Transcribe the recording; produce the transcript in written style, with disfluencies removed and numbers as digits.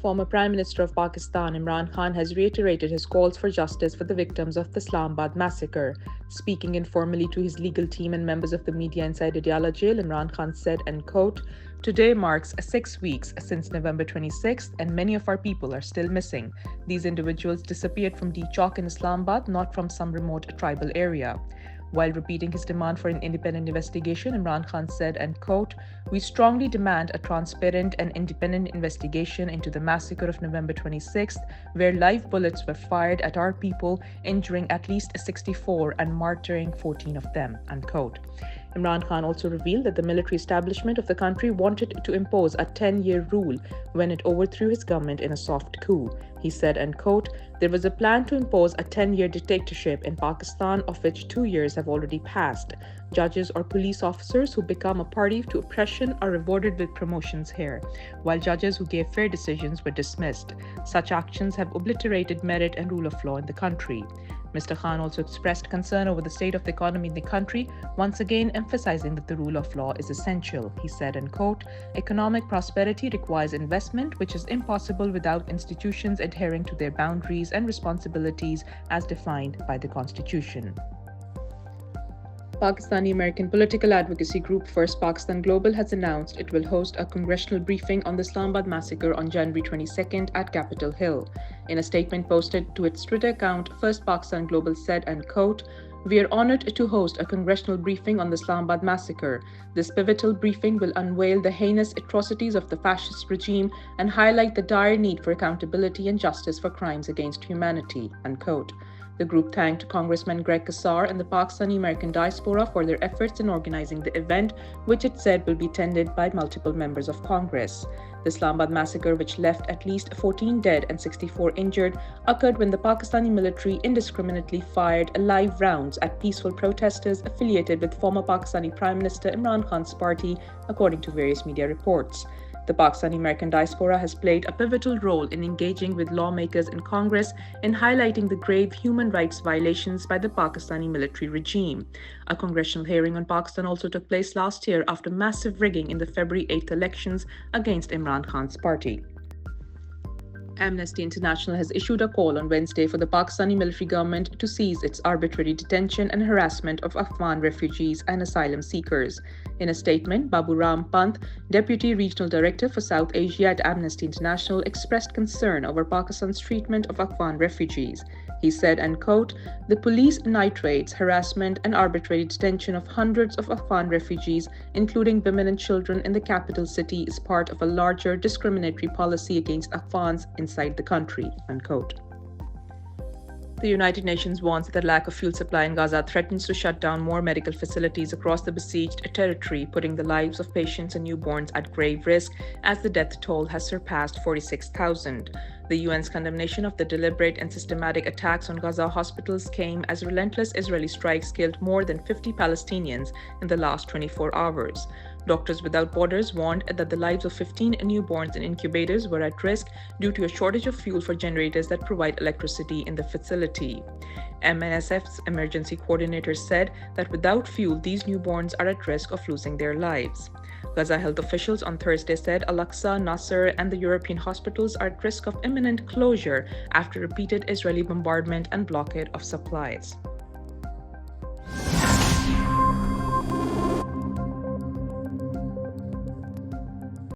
Former Prime Minister of Pakistan Imran Khan has reiterated his calls for justice for the victims of the Islamabad massacre. Speaking informally to his legal team and members of the media inside Diyala jail, Imran Khan said, and quote, "Today marks 6 weeks since November 26th and many of our people are still missing. These individuals disappeared from D Chowk in Islamabad, not from some remote tribal area." While repeating his demand for an independent investigation, Imran Khan said, and quote, "We strongly demand a transparent and independent investigation into the massacre of November 26th, where live bullets were fired at our people, injuring at least 64 and martyring 14 of them," unquote. Imran Khan also revealed that the military establishment of the country wanted to impose a 10-year rule when it overthrew his government in a soft coup. He said, and quote, "There was a plan to impose a 10-year dictatorship in Pakistan, of which 2 years have already passed. Judges or police officers who become a party to oppression are rewarded with promotions here, while judges who gave fair decisions were dismissed. Such actions have obliterated merit and rule of law in the country." Mr. Khan also expressed concern over the state of the economy in the country, once again emphasizing that the rule of law is essential. He said, and quote, "Economic prosperity requires investment, which is impossible without institutions adhering to their boundaries and responsibilities as defined by the Constitution." Pakistani-American political advocacy group First Pakistan Global has announced it will host a congressional briefing on the Islamabad massacre on January 22nd at Capitol Hill. In a statement posted to its Twitter account, First Pakistan Global said, and quote, "We are honored to host a congressional briefing on the Islamabad massacre. This pivotal briefing will unveil the heinous atrocities of the fascist regime and highlight the dire need for accountability and justice for crimes against humanity," unquote. The group thanked Congressman Greg Kassar and the Pakistani-American diaspora for their efforts in organizing the event, which it said will be attended by multiple members of Congress. The Islamabad massacre, which left at least 14 dead and 64 injured, occurred when the Pakistani military indiscriminately fired live rounds at peaceful protesters affiliated with former Pakistani Prime Minister Imran Khan's party, according to various media reports. The Pakistani-American diaspora has played a pivotal role in engaging with lawmakers in Congress in highlighting the grave human rights violations by the Pakistani military regime. A congressional hearing on Pakistan also took place last year after massive rigging in the February 8th elections against Imran Khan's party. Amnesty International has issued a call on Wednesday for the Pakistani military government to cease its arbitrary detention and harassment of Afghan refugees and asylum seekers. In a statement, Babu Ram Pant, Deputy Regional Director for South Asia at Amnesty International, expressed concern over Pakistan's treatment of Afghan refugees. He said, and quote, "The police night raids, harassment and arbitrary detention of hundreds of Afghan refugees, including women and children in the capital city, is part of a larger discriminatory policy against Afghans inside the country," unquote. The United Nations warns that the lack of fuel supply in Gaza threatens to shut down more medical facilities across the besieged territory, putting the lives of patients and newborns at grave risk as the death toll has surpassed 46,000. The UN's condemnation of the deliberate and systematic attacks on Gaza hospitals came as relentless Israeli strikes killed more than 50 Palestinians in the last 24 hours. Doctors Without Borders warned that the lives of 15 newborns in incubators were at risk due to a shortage of fuel for generators that provide electricity in the facility. MSF's emergency coordinator said that without fuel, these newborns are at risk of losing their lives. Gaza health officials on Thursday said Al-Aqsa, Nasser, and the European hospitals are at risk of imminent closure after repeated Israeli bombardment and blockade of supplies.